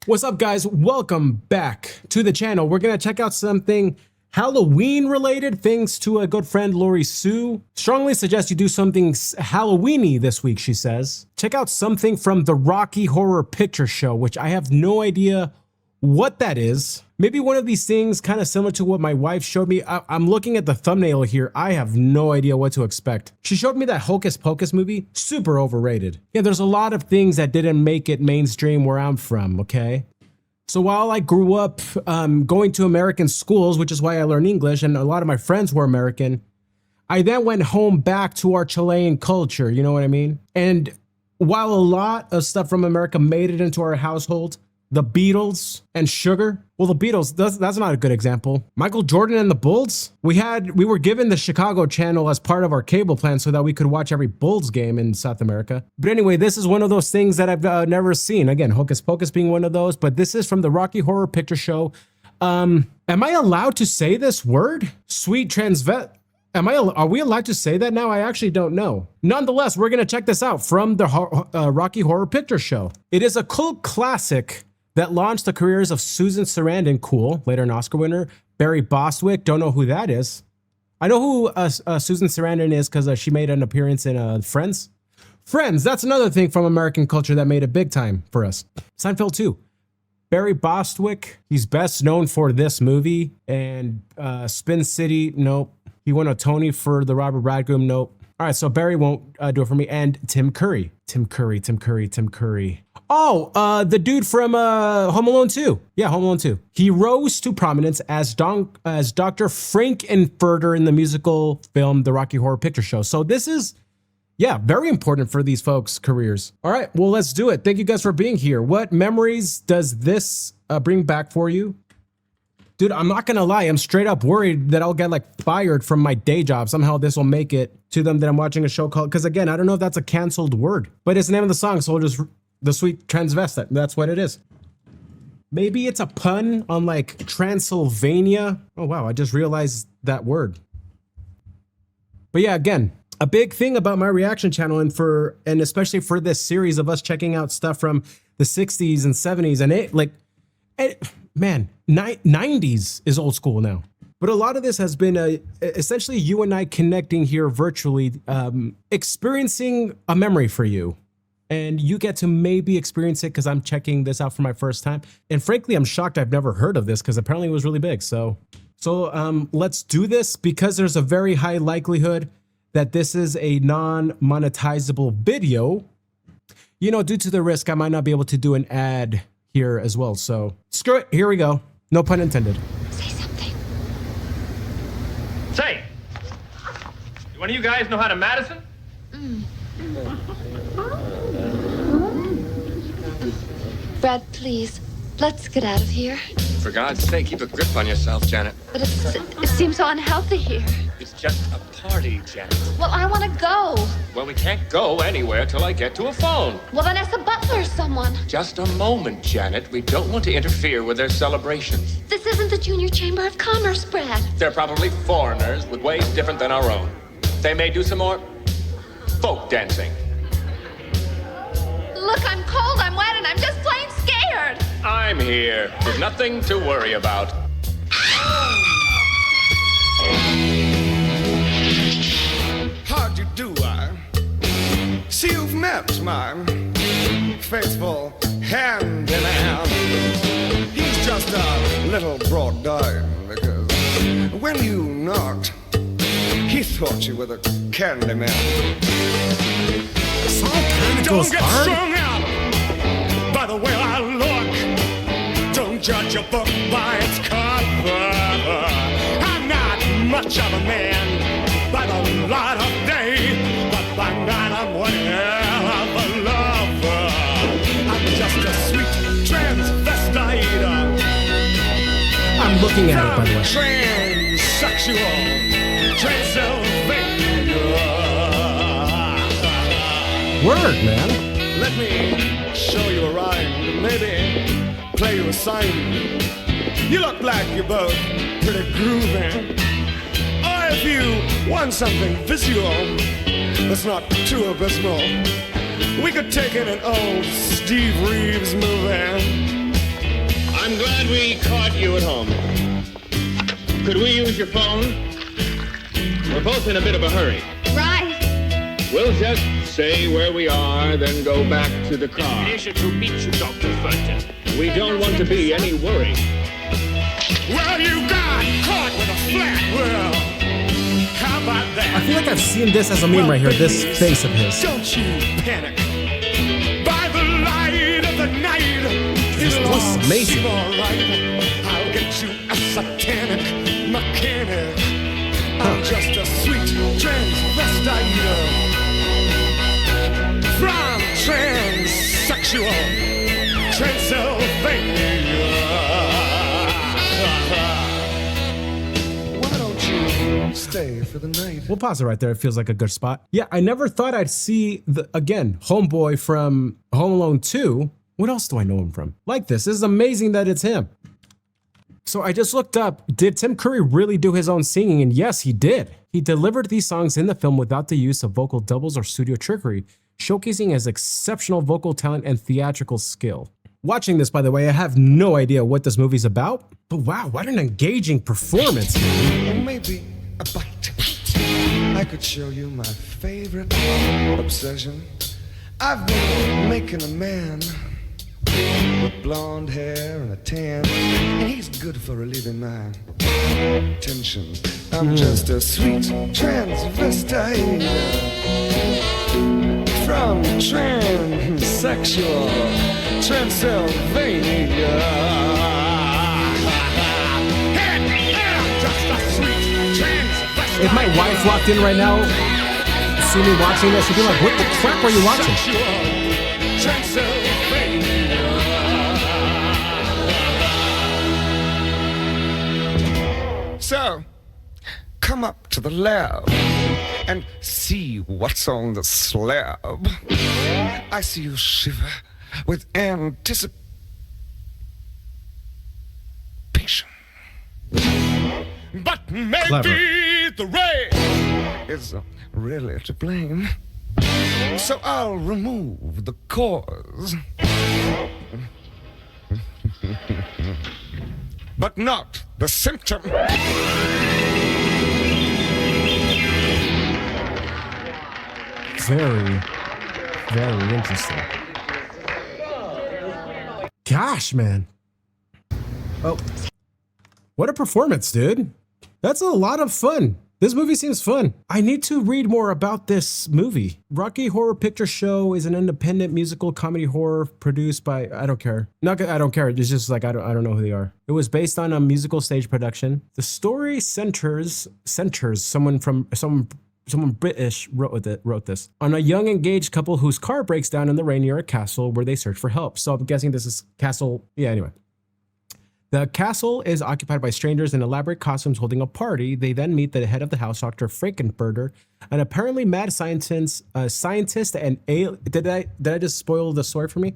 What's up, guys? Welcome back to the channel. We're gonna check out something Halloween related thanks to a good friend, Lori Sue. Strongly suggest you do something Halloweeny this week, she says. Check out something from the Rocky Horror Picture Show, which I have no idea what that is. Maybe one of these things kind of similar to what my wife showed me. I'm looking at the thumbnail here. I have no idea what to expect. She showed me that Hocus Pocus movie. Super overrated. Yeah, there's a lot of things that didn't make it mainstream where I'm from, okay? So while I grew up going to American schools, which is why I learned English, and a lot of my friends were American, I then went home back to our Chilean culture, you know what I mean? And while a lot of stuff from America made it into our household, the Beatles and sugar. Well, the Beatles, that's not a good example. Michael Jordan and the Bulls. We were given the Chicago channel as part of our cable plan so that we could watch every Bulls game in South America. But anyway, this is one of those things that I've never seen. Again, Hocus Pocus being one of those, but this is from the Rocky Horror Picture Show. Am I allowed to say this word? Sweet transvestite. Are we allowed to say that now? I actually don't know. Nonetheless, we're gonna check this out from the Rocky Horror Picture Show. It is a cult classic that launched the careers of Susan Sarandon, cool, later an Oscar winner, Barry Bostwick, don't know who that is. I know who Susan Sarandon is because she made an appearance in Friends. Friends, that's another thing from American culture that made it big time for us. Seinfeld too. Barry Bostwick, he's best known for this movie, and Spin City, nope. He won a Tony for the Robert Radgrim, nope. All right, so Barry won't do it for me. And Tim Curry. Tim Curry. Oh, the dude from Home Alone 2. Yeah, Home Alone 2. He rose to prominence as Dr. Frankenfurter in the musical film The Rocky Horror Picture Show. So this is, yeah, very important for these folks' careers. All right, well, let's do it. Thank you guys for being here. What memories does this bring back for you? Dude, I'm not gonna lie, I'm straight up worried that I'll get like fired from my day job. Somehow this will make it to them that I'm watching a show called, because again, I don't know if that's a canceled word, but it's the name of the song, so we'll just, the Sweet Transvestite, that's what it is. Maybe it's a pun on like Transylvania. Oh wow, I just realized that word. But yeah, again, a big thing about my reaction channel and especially for this series of us checking out stuff from the 60s and 70s and man, 90s is old school now. But a lot of this has been essentially you and I connecting here virtually, experiencing a memory for you. And you get to maybe experience it because I'm checking this out for my first time. And frankly, I'm shocked I've never heard of this because apparently it was really big. So let's do this because there's a very high likelihood that this is a non-monetizable video. You know, due to the risk, I might not be able to do an ad here as well. So screw it. Here we go. No pun intended. Say something. Say, do one of you guys know how to Madison? Brad, please, let's get out of here. For God's sake, keep a grip on yourself, Janet. But it seems so unhealthy here. It's just a party, Janet. Well, I want to go. Well, we can't go anywhere till I get to a phone. Well, then ask the butler or someone. Just a moment, Janet. We don't want to interfere with their celebrations. This isn't the Junior Chamber of Commerce, Brad. They're probably foreigners with ways different than our own. They may do some more folk dancing. Look, I'm cold, I'm wet, and I'm just plain scared. I'm here. There's nothing to worry about. How'd you do, I see you've met my faithful hand in hand. He's just a little brought down because when you knocked, he thought you were the candy man. Song kind of goes Don't get hard. strung out by the way I look. Don't judge a book by its cover. I'm not much of a man by the light of day, but by night I'm one hell of a lover. I'm just a sweet transvestite. I'm looking at it, by the way. Transsexual Transylvania. Word, man. Let me show you a rhyme, maybe play you a sign. You look like you're both pretty groovy. Or if you want something visual that's not too abysmal, we could take in an old Steve Reeves movie. glad we caught you at home. Could we use your phone? We're both in a bit of a hurry. Right. We'll just say where we are, then go back to the car. Pleasure to meet you, Dr. Furton. We don't want to be any worry. Well, you got caught with a flat. Well, how about that? I feel like I've seen this as a meme right here, this face of his. Don't you panic. By the light of the night, This it'll looks all amazing. seem all right. I'll get you a satanic mechanic. I'm just a sweet transvestite from transsexual Transylvania. Why don't you stay for the night? We'll pause it right there. It feels like a good spot. Yeah, I never thought I'd see again, Homeboy from Home Alone 2. What else do I know him from? Like this. This is amazing that it's him. So I just looked up, did Tim Curry really do his own singing? And yes, he did. He delivered these songs in the film without the use of vocal doubles or studio trickery, showcasing his exceptional vocal talent and theatrical skill. Watching this, by the way, I have no idea what this movie's about, but wow, what an engaging performance. Maybe a bite. I could show you my favorite obsession. I've been making a man with blonde hair and a tan, and he's good for relieving my tension. I'm just a sweet transvestite from transsexual Transylvania. If my wife walked in right now, see me watching this, she'd be like, what the crap are you watching? So, come up to the lab and see what's on the slab. I see you shiver with anticipation. But maybe Clever. the rain is really to blame. So I'll remove the cause. But not the symptom. Very, very interesting. Gosh, man. Oh, what a performance, dude. That's a lot of fun. This movie seems fun. I need to read more about this movie. Rocky Horror Picture Show is an independent musical comedy horror produced by, I don't care. I don't care. It's just like, I don't know who they are. It was based on a musical stage production. The story centers someone British wrote this on a young engaged couple whose car breaks down in the rain near a castle where they search for help. So I'm guessing this is castle. Yeah, anyway. The castle is occupied by strangers in elaborate costumes holding a party. They then meet the head of the house, Dr. Frankenfurter, an apparently mad scientist and did I just spoil the story for me?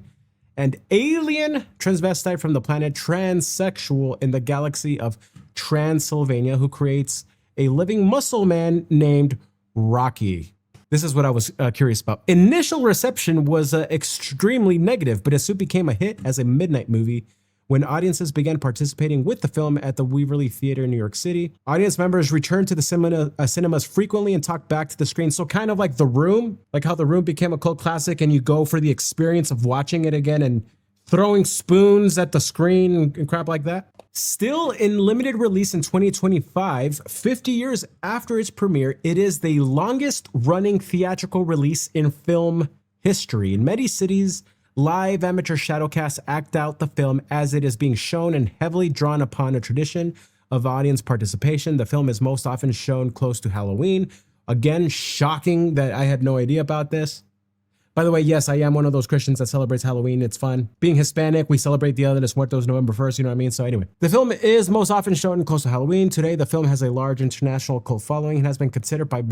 An alien transvestite from the planet Transsexual in the galaxy of Transylvania who creates a living muscle man named Rocky. This is what I was curious about. Initial reception was extremely negative, but it soon became a hit as a midnight movie when audiences began participating with the film at the Waverly Theater in New York City. Audience members returned to the cinemas frequently and talked back to the screen. So kind of like The Room, like how The Room became a cult classic and you go for the experience of watching it again and throwing spoons at the screen and crap like that. Still in limited release in 2025, 50 years after its premiere, it is the longest running theatrical release in film history. In many cities, live amateur shadowcasts act out the film as it is being shown and heavily drawn upon a tradition of audience participation. The film is most often shown close to Halloween. Again, shocking that I had no idea about this. By the way, yes, I am one of those Christians that celebrates Halloween. It's fun. Being Hispanic, we celebrate Dia de los Muertos November 1st, you know what I mean? So anyway, the film is most often shown close to Halloween. Today, the film has a large international cult following and has been considered by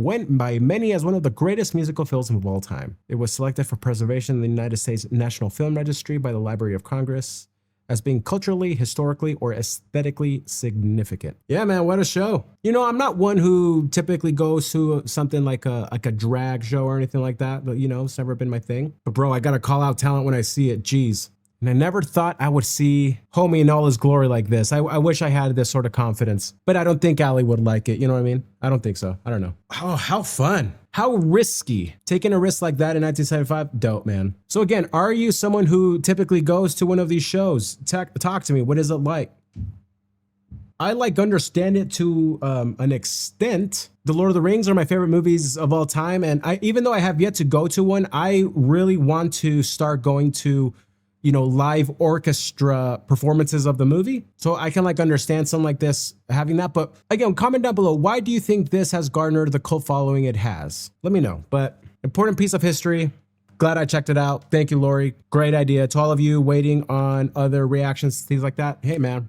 many as one of the greatest musical films of all time. It was selected for preservation in the United States National Film Registry by the Library of Congress as being culturally, historically, or aesthetically significant. Yeah, man, what a show. You know, I'm not one who typically goes to something like a drag show or anything like that, but you know, it's never been my thing. But bro, I gotta call out talent when I see it. Jeez. And I never thought I would see Homie in all his glory like this. I wish I had this sort of confidence, but I don't think Ali would like it. You know what I mean? I don't think so. I don't know. Oh, how fun. How risky. Taking a risk like that in 1975? Dope, man. So again, are you someone who typically goes to one of these shows? Talk to me. What is it like? I understand it to an extent. The Lord of the Rings are my favorite movies of all time. And even though I have yet to go to one, I really want to start going to, live orchestra performances of the movie. So I can understand something like this, having that. But again, comment down below. Why do you think this has garnered the cult following it has? Let me know. But important piece of history. Glad I checked it out. Thank you, Lori. Great idea. To all of you waiting on other reactions, things like that. Hey, man.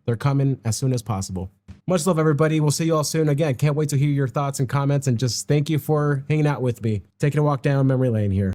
They're coming as soon as possible. Much love, everybody. We'll see you all soon. Again, can't wait to hear your thoughts and comments, and just thank you for hanging out with me, taking a walk down memory lane here.